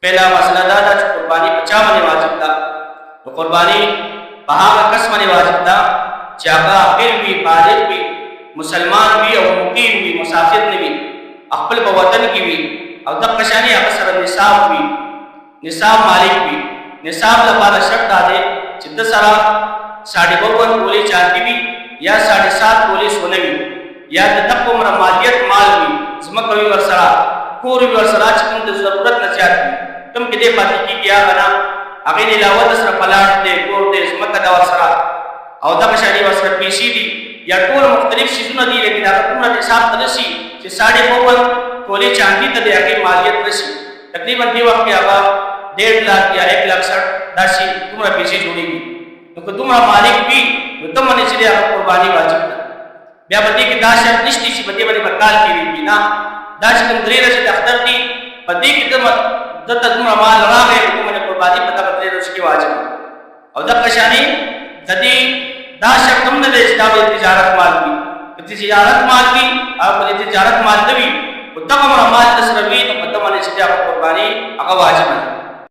पहला मसला दा कुर्बानी बचा मने वाजिब था तो कुर्बानी बहा कस मने वाजिब था चाका आखिर भी बालिग भी मुसलमान भी और मुकीम भी मुसाफिर ने भी अक्ल वतन की भी और तब कशानी अक्सर निसाब भी निसाब मालिक भी निसाब लबाला शर्त डाले चिद्द सरा 52 तोले चांदी भी या 7.5 तोले सोने भी या तक उम्र मालियत माल भी जमकवी वरसरा कोर वरसरा चिकन की जरूरत न चाहती तुम किदे पाती की क्या बना अगे नीलावत सर पलाट दे कोर दे जमक दा वरसरा और तब कशानी वरसरा पीसी दी या टोल मुख्तलिफ चीज़ों दी लेकिन अगर पूरा निसाब तलसी कि 52 तोले चांदी तले आगे मालियत रसी तकरीबन दी वक्त के आगा 1.5 लाख या 1,60,000 दासी तुम्हारा पीछे जोड़ेगी तो तुम्हारा मालिक भी तुम मने चले आगा कुर्बानी वाजिब था ब्या बदी की दाश निश्ती सी बदी बड़ी बकाल की भी ना दाश तुम दरेर से दफ्तर दी बदी की तुम दत्त तुम्हारा माल लगा गए तुम मने कुर्बानी पता बदले उसकी वाजिब और जब कशानी ददी दाश तुम ने दे तिजारत माल की तिजारत माल की आप तिजारत माल दवी तब हमारा माल तस्रवी तो पता मने चले आगा कुर्बानी आगा वाजिब है